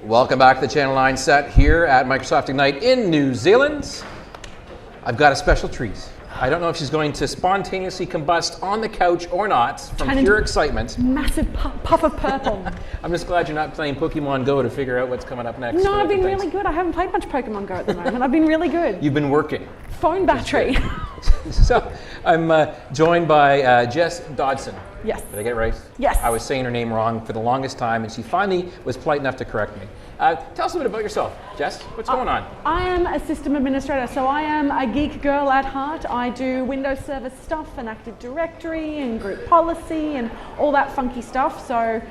Welcome back to the Channel 9 set here at Microsoft Ignite in New Zealand. I've got a special treat. I don't know if she's going to spontaneously combust on the couch or not from pure excitement. Massive puff of purple. I'm just glad you're not playing Pokemon Go to figure out what's coming up next. No, I've been really good. I haven't played much Pokemon Go at the moment. I've been really good. You've been working. Phone battery. So I'm joined by Jess Dodson. Yes. Did I get it right? Yes. I was saying her name wrong for the longest time, and she finally was polite enough to correct me. Tell us a bit about yourself, Jess. What's going on? I am a system administrator, so I am a geek girl at heart. I do Windows Server stuff and Active Directory and group policy and all that funky stuff. So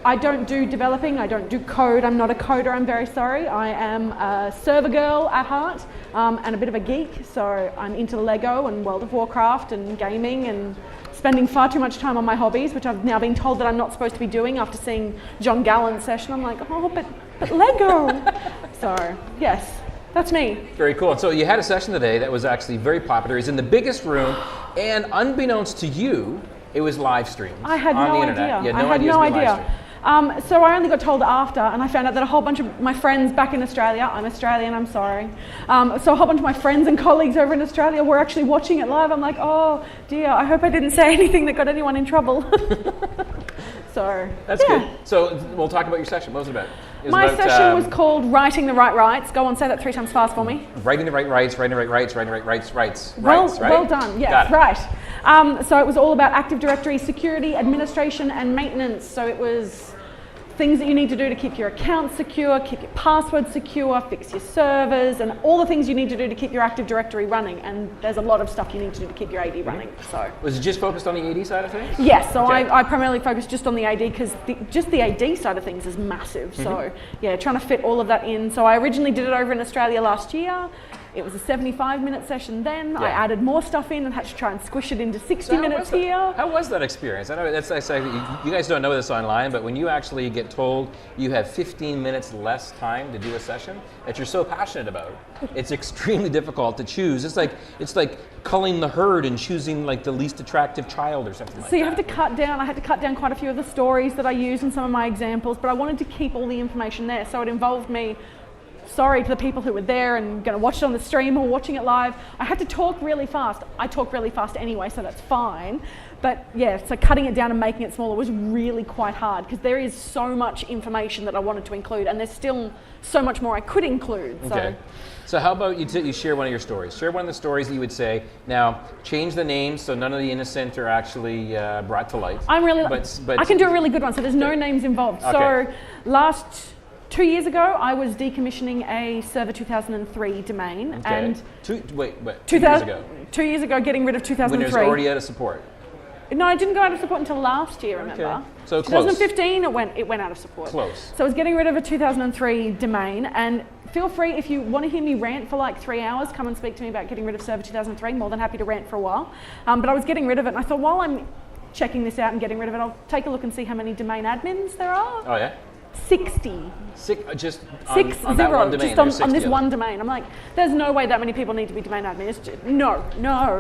I don't do developing, I don't do code. I'm not a coder, I'm very sorry. I am a server girl at heart and a bit of a geek. So I'm into Lego and World of Warcraft and gaming and spending far too much time on my hobbies, which I've now been told that I'm not supposed to be doing after seeing John Gallen's session. I'm like, oh, but Lego. So, yes, that's me. Very cool. And so you had a session today that was actually very popular. It's in the biggest room, and unbeknownst to you, it was live streamed I had on no the internet. idea. You had I no had idea no it was being live idea. streamed. So I only got told after, and I found out that a whole bunch of my friends back in Australia, I'm Australian, I'm sorry. So a whole bunch of my friends and colleagues over in Australia were actually watching it live. I'm like, oh dear, I hope I didn't say anything that got anyone in trouble. So that's good. So we'll talk about your session. What was it about? My session was called Writing the Right Rights. Go on, say that 3 times fast for me. Writing the Right Rights, Writing the Right Rights, Writing the Right Rights. Well done, yes, right. So it was all about Active Directory security, administration, and maintenance. So it was things that you need to do to keep your account secure, keep your password secure, fix your servers, and all the things you need to do to keep your Active Directory running. And there's a lot of stuff you need to do to keep your AD running. So was it just focused on the AD side of things? Yes, so okay. I primarily focused just on the AD because just the AD side of things is massive. So yeah, trying to fit all of that in. So I originally did it over in Australia last year. It was a 75-minute session then. Yeah. I added more stuff in and had to try and squish it into 60 minutes here. How was that experience? I know that's you guys don't know this online, but when you actually get told you have 15 minutes less time to do a session that you're so passionate about, it's extremely difficult to choose. It's like culling the herd and choosing like the least attractive child or something like that. So you have to cut down. I had to cut down quite a few of the stories that I use in some of my examples, but I wanted to keep all the information there. So it involved me. Sorry to the people who were there and going to watch it on the stream or watching it live. I had to talk really fast. I talk really fast anyway, so that's fine. But yeah, so cutting it down and making it smaller was really quite hard because there is so much information that I wanted to include, and there's still so much more I could include. Okay. So how about you share one of your stories? Share one of the stories that you would say, now change the names so none of the innocent are actually brought to light. I can do a really good one, so there's no names involved. Okay. So 2 years ago, I was decommissioning a Server 2003 domain. Okay. And 2 years ago? 2 years ago, getting rid of 2003. When it was already out of support? No, I didn't go out of support until last year, remember? Okay. So close. 2015, it went out of support. Close. So I was getting rid of a 2003 domain, and feel free, if you want to hear me rant for like 3 hours, come and speak to me about getting rid of Server 2003. More than happy to rant for a while. But I was getting rid of it, and I thought while I'm checking this out and getting rid of it, I'll take a look and see how many domain admins there are. Oh yeah? 60. Just Six on zero, that one domain, just on this one domain. I'm like, there's no way that many people need to be domain admins. No,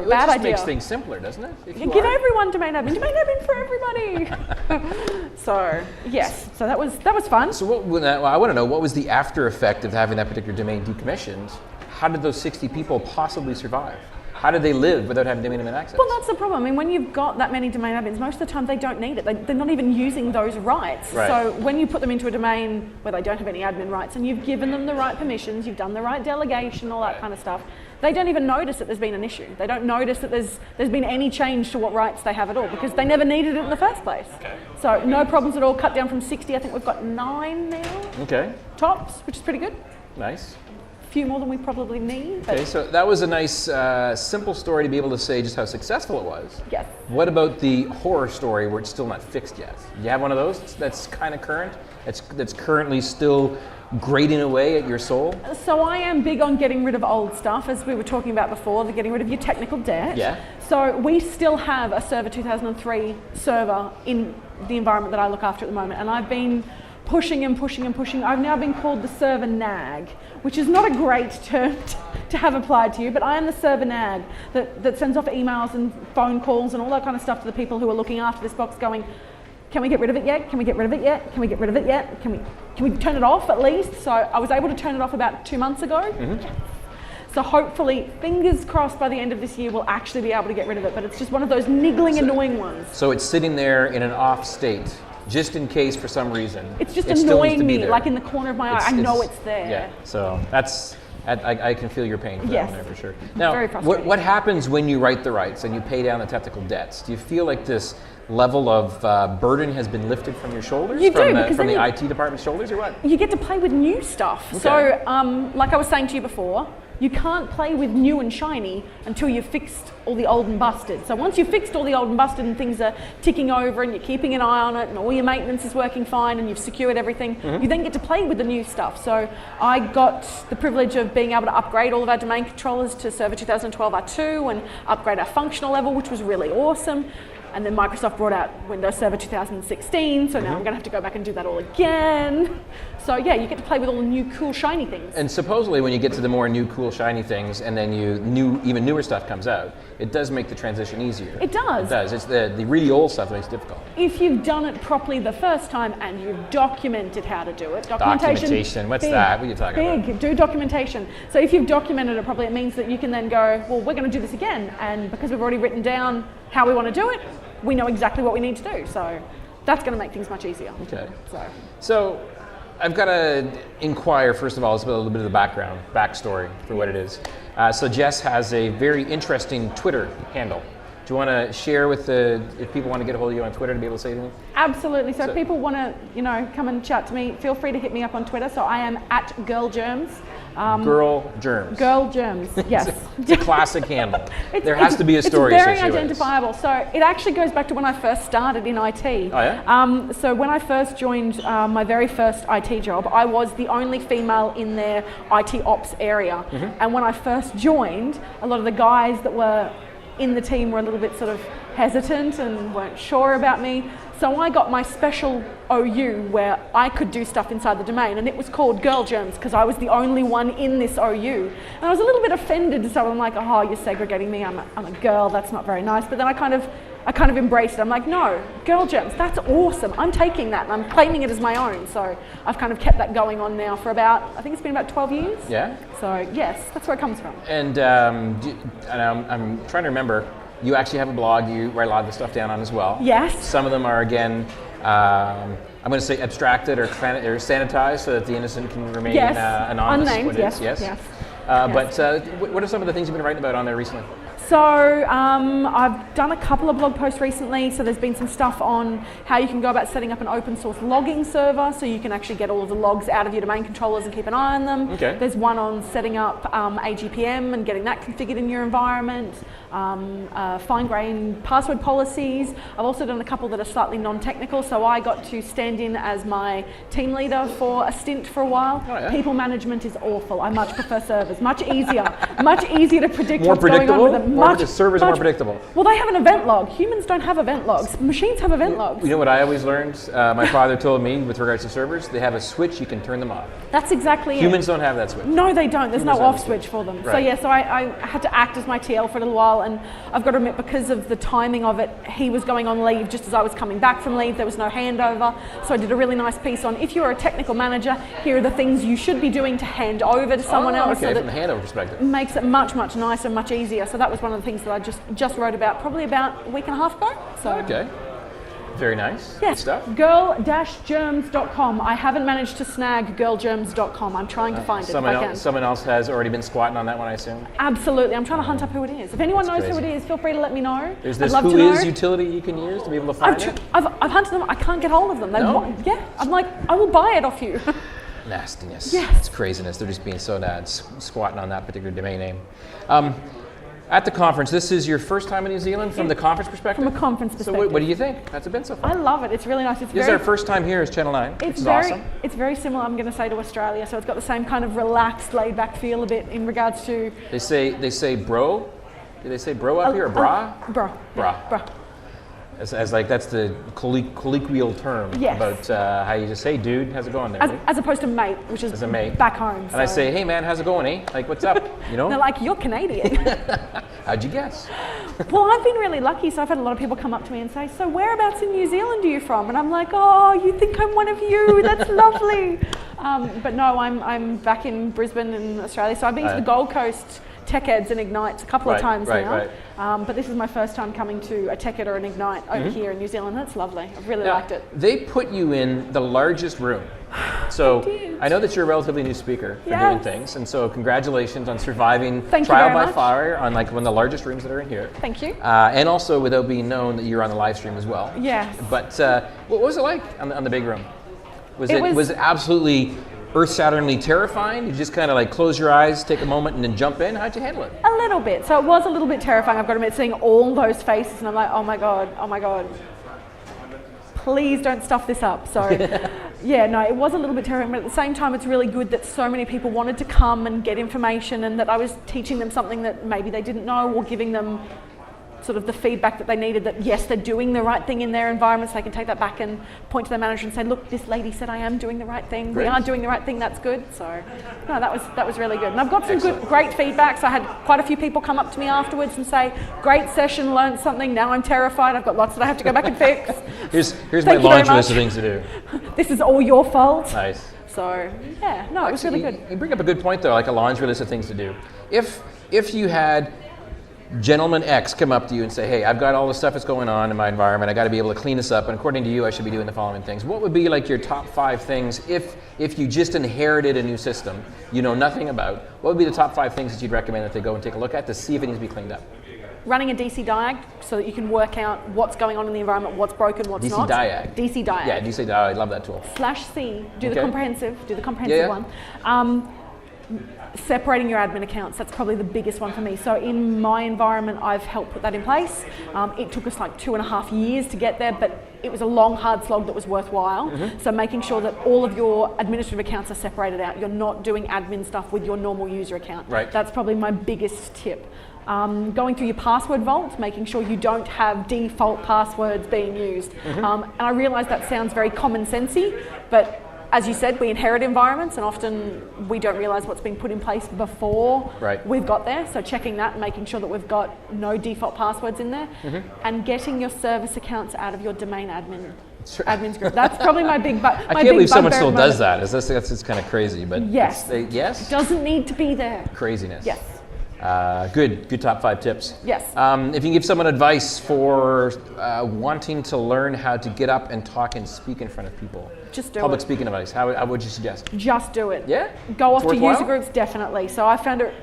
bad idea. It makes things simpler, doesn't it? Give everyone domain admin for everybody. So yes, so that was fun. So I want to know, what was the after effect of having that particular domain decommissioned? How did those 60 people possibly survive? How did they live without having domain admin access? Well, that's the problem. I mean, when you've got that many domain admins, most of the time they don't need it. They're not even using those rights. Right. So when you put them into a domain where they don't have any admin rights and you've given them the right permissions, you've done the right delegation, all that kind of stuff, they don't even notice that there's been an issue. They don't notice that there's been any change to what rights they have at all because they never needed it in the first place. Okay. So no problems at all. Cut down from 60. I think we've got 9 now. Okay. Tops, which is pretty good. Nice. Few more than we probably need. Okay, so that was a nice, simple story to be able to say just how successful it was. Yes. What about the horror story where it's still not fixed yet? You have one of those that's kind of current? That's currently still grating away at your soul? So I am big on getting rid of old stuff, as we were talking about before, the getting rid of your technical debt. Yeah. So we still have a Server 2003 server in the environment that I look after at the moment, and I've been pushing and pushing and pushing. I've now been called the server nag, which is not a great term to have applied to you, but I am the server nag that sends off emails and phone calls and all that kind of stuff to the people who are looking after this box going, can we get rid of it yet? Can we get rid of it yet? Can we get rid of it yet? can we turn it off at least? So I was able to turn it off about 2 months ago. Mm-hmm. Yes. So hopefully, fingers crossed, by the end of this year, we'll actually be able to get rid of it. But it's just one of those niggling, annoying ones. So it's sitting there in an off state, just in case for some reason. It's just it still needs to annoying be me, there. like in the corner of my eye. I know it's there. Yeah, so I can feel your pain for Yes. that one there for sure. Now, Very frustrating. what happens when you write the rights and you pay down the technical debts? Do you feel like this level of burden has been lifted from your shoulders? You do, from the, because from then the you- IT department's shoulders, or what? You get to play with new stuff. Okay. So, like I was saying to you before, you can't play with new and shiny until you've fixed all the old and busted. So once you've fixed all the old and busted and things are ticking over and you're keeping an eye on it and all your maintenance is working fine and you've secured everything, you then get to play with the new stuff. So I got the privilege of being able to upgrade all of our domain controllers to Server 2012 R2 and upgrade our functional level, which was really awesome. And then Microsoft brought out Windows Server 2016, so now I'm going to have to go back and do that all again. So yeah, you get to play with all the new cool shiny things. And supposedly when you get to the more new cool shiny things and then even newer stuff comes out, it does make the transition easier. It does. It does. It's the really old stuff that makes it difficult. If you've done it properly the first time and you've documented how to do it, Documentation, what's big, that? What are you talking about? Big, do documentation. So if you've documented it properly, it means that you can then go, well, we're going to do this again. And because we've already written down how we want to do it, we know exactly what we need to do. So that's going to make things much easier. Okay. So I've got to inquire, first of all, a little bit of the backstory for what it is. So Jess has a very interesting Twitter handle. Do you want to share with if people want to get a hold of you on Twitter to be able to say anything? Absolutely. So if people want to, come and chat to me, feel free to hit me up on Twitter. So I am at girlgerms. Girl Germs. Girl Germs, yes. It's a classic handle. There has to be a story It's very associated with identifiable. So it actually goes back to when I first started in IT. Oh yeah? So when I first joined my very first IT job, I was the only female in their IT ops area. And when I first joined, a lot of the guys that were in the team were a little bit sort of hesitant and weren't sure about me. So I got my special OU where I could do stuff inside the domain, and it was called Girl Germs because I was the only one in this OU. And I was a little bit offended, so I'm like, oh, you're segregating me, I'm a girl, that's not very nice. But then I kind of embraced it. I'm like, no, Girl Germs, that's awesome. I'm taking that and I'm claiming it as my own. So I've kind of kept that going on now for I think it's been about 12 years. Yeah? So yes, that's where it comes from. And I'm trying to remember, you actually have a blog you write a lot of the stuff down on as well. Yes. Some of them are, again, I'm going to say abstracted or sanitized so that the innocent can remain anonymous. Unnamed, yes. Yes. But what are some of the things you've been writing about on there recently? So I've done a couple of blog posts recently. So there's been some stuff on how you can go about setting up an open source logging server so you can actually get all of the logs out of your domain controllers and keep an eye on them. Okay. There's one on setting up AGPM and getting that configured in your environment, fine-grained password policies. I've also done a couple that are slightly non-technical. So I got to stand in as my team leader for a stint for a while. Oh, yeah? People management is awful. I much prefer servers. Much easier to predict More what's going on with them. Servers are more predictable. Well, they have an event log. Humans don't have event logs. Machines have event logs. You know what I always learned? My father told me with regards to servers, they have a switch, you can turn them off. That's exactly Humans it. don't have that switch. No, they don't. There's Humans no have off a switch for them. Right. So yeah, so I had to act as my TL for a little while, and I've got to admit, because of the timing of it, he was going on leave just as I was coming back from leave. There was no handover. So I did a really nice piece on, if you're a technical manager, here are the things you should be doing to hand over to someone else. Okay, so from the handover perspective. Makes it much, much nicer, much easier. So that was one of the things that I just wrote about probably about a week and a half ago. So Okay. Very nice. yes, Good stuff. girl-germs.com. I haven't managed to snag girlgerms.com. I'm trying to find it if I can. Someone else has already been squatting on that one, I assume. Absolutely. I'm trying to hunt up who it is. If anyone That's knows who crazy. it is, feel free to let me know. There's this I'd love who to know. is utility you can use to be able to find it. I've hunted them. I can't get hold of them. No? Yeah. I'm like, I will buy it off you. Nastiness. Yes. It's craziness. They're just being so bad, squatting on that particular domain name. At the conference, this is your first time in New Zealand from the conference perspective? From a conference So perspective. what do you think? How's it been so far? I love it. It's really nice. It's This is very our first time here as Channel 9, which It's is very, awesome. it's very similar, I'm going to say, to Australia. So it's got the same kind of relaxed, laid-back feel a bit in regards to They say bro. Do they say bro up here or bra? Bro. Bra. Bro. As like that's the colloquial term Yes. about how you just say, dude, how's it going there? dude?" As opposed to mate, which is As a mate. back home. And I say, hey man, how's it going, eh? Like, what's up? You know? They're like, you're Canadian. How'd you guess? Well, I've been really lucky. So I've had a lot of people come up to me and say, so whereabouts in New Zealand are you from? And I'm like, oh, you think I'm one of you? That's lovely. But no, I'm back in Brisbane in Australia. So I've been to the Gold Coast TechEds and Ignites a couple of times now. But this is my first time coming to a TechEd or an Ignite over here in New Zealand. That's lovely. I've really liked it. They put you in the largest room. So I know that you're a relatively new speaker for doing things, and so congratulations on surviving trial by fire on like one of the largest rooms that are in here. Thank you. And also without being known that you're on the live stream as well. Yes. But what was it like on the big room? Was it absolutely earth-shatteringly terrifying? You just kind of like close your eyes, take a moment, and then jump in? How'd you handle it? A little bit. So it was a little bit terrifying. I've got to admit, seeing all those faces, and I'm like, oh my god. Please don't stuff this up. So yeah, no, it was a little bit terrifying, but at the same time, it's really good that so many people wanted to come and get information, and that I was teaching them something that maybe they didn't know, or giving them sort of the feedback that they needed, that yes, they're doing the right thing in their environment, so they can take that back and point to their manager and say, look, this lady said I am doing the right thing. Great. We are doing the right thing. That's good. So no, that was really good. And I've got some great feedback. So I had quite a few people come up to me afterwards and say, great session, learned something. Now I'm terrified. I've got lots that I have to go back and fix. Here's my laundry list of things to do. This is all your fault. Nice. So yeah, no, it was really good. You bring up a good point though, like a laundry list of things to do. If you had Gentleman X come up to you and say, hey, I've got all the stuff that's going on in my environment, I got to be able to clean this up, and according to you, I should be doing the following things. What would be like your top 5 things if you just inherited a new system you know nothing about? What would be the top 5 things that you'd recommend that they go and take a look at to see if it needs to be cleaned up? Running a DC diag so that you can work out what's going on in the environment, what's broken, what's not. DC diag. Yeah, DC diag. I love that tool. /C, do the comprehensive one. Separating your admin accounts, that's probably the biggest one for me. So in my environment, I've helped put that in place. It took us like 2.5 years to get there, but it was a long, hard slog that was worthwhile. So making sure that all of your administrative accounts are separated out. You're not doing admin stuff with your normal user account. Right. That's probably my biggest tip. Going through your password vault, making sure you don't have default passwords being used. And I realise that sounds very common sensey, but as you said, we inherit environments, and often we don't realise what's been put in place before we've got there. So checking that and making sure that we've got no default passwords in there, and getting your service accounts out of your domain admins group. That's probably my big I can't believe someone still does that. That's kind of crazy, but yes, yes, it doesn't need to be there. Craziness. Yes. Good top 5 tips. Yes. If you can give someone advice for wanting to learn how to get up and talk and speak in front of people, just do public it. speaking advice, how would you suggest? Just do it. Yeah? Go off to user groups, definitely. So I found it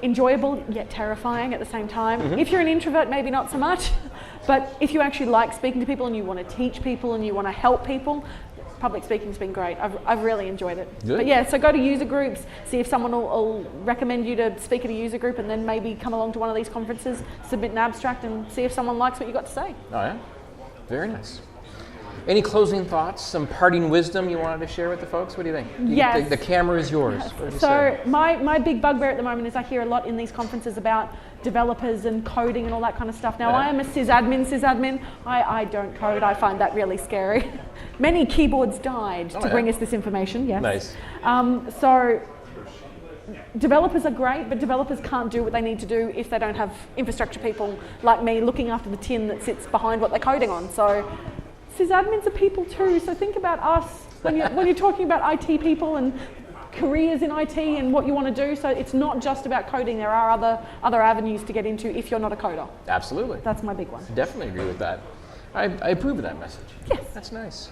enjoyable yet terrifying at the same time. If you're an introvert, maybe not so much, but if you actually like speaking to people and you want to teach people and you want to help people, public speaking's been great. I've really enjoyed it. Good. But yeah, so go to user groups, see if someone will recommend you to speak at a user group, and then maybe come along to one of these conferences, submit an abstract, and see if someone likes what you got to say. Oh yeah? Very nice. Any closing thoughts, some parting wisdom you wanted to share with the folks? What do you think? Yes. The camera is yours. So my big bugbear at the moment is I hear a lot in these conferences about developers and coding and all that kind of stuff. Now I am a sysadmin. I don't code. I find that really scary. Many keyboards died to bring us this information, yes. Nice. So developers are great, but developers can't do what they need to do if they don't have infrastructure people like me looking after the tin that sits behind what they're coding on. So sysadmins are people too, so think about us when you're talking about IT people and careers in IT and what you want to do. So it's not just about coding. There are other avenues to get into if you're not a coder. Absolutely. That's my big one. Definitely agree with that. I approve of that message. Yes. That's nice.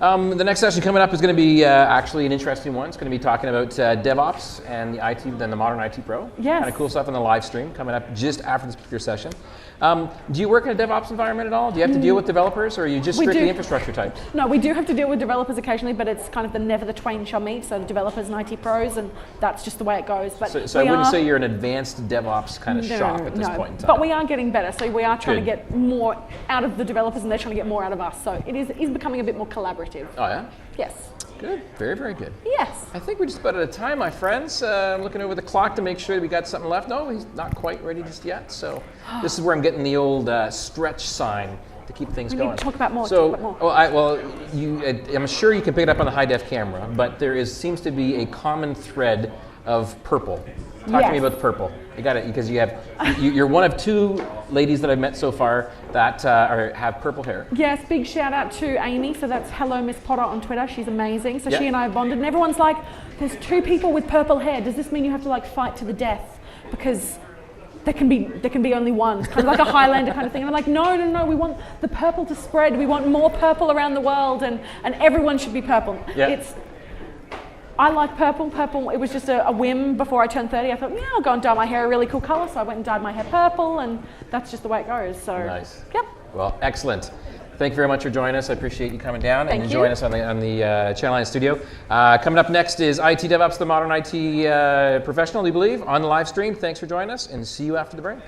The next session coming up is going to be actually an interesting one. It's going to be talking about DevOps and the modern IT Pro. Yes. Kind of cool stuff on the live stream coming up just after this particular session. Do you work in a DevOps environment at all? Do you have to deal with developers, or are you just strictly infrastructure type? No, we do have to deal with developers occasionally, but it's kind of never the twain shall meet. So the developers and IT pros, and that's just the way it goes. But so I wouldn't say you're an advanced DevOps kind of shop at this point in time. But we are getting better. So we are trying to get more out of the developers, and they're trying to get more out of us. So it is becoming a bit more collaborative. Oh yeah? Yes. Good. Very, very good. Yes. I think we're just about out of time, my friends. I'm looking over the clock to make sure that we got something left. No, he's not quite ready just yet. So this is where I'm getting the old stretch sign to keep things going. We need to talk about more. I'm sure you can pick it up on the high def camera, but there seems to be a common thread of purple. Talk to me Yes. about the purple. You got it, because you're one of 2 ladies that I've met so far that have purple hair. Yes, big shout out to Amy. So that's Hello Miss Potter on Twitter. She's amazing. So Yeah. she and I bonded, and everyone's like, "There's 2 people with purple hair. Does this mean you have to like fight to the death? Because there can be only one." It's kind of like a Highlander kind of thing. And I'm like, no. We want the purple to spread. We want more purple around the world, and everyone should be purple. Yeah. I like purple. Purple, it was just a whim before I turned 30. I thought, yeah, I'll go and dye my hair a really cool color. So I went and dyed my hair purple, and that's just the way it goes. So, Nice. Yep. Well, excellent. Thank you very much for joining us. I appreciate you coming down Thank and you. joining us on the Channel 9 studio. Coming up next is IT DevOps, the modern IT professional, we believe, on the live stream. Thanks for joining us, and see you after the break.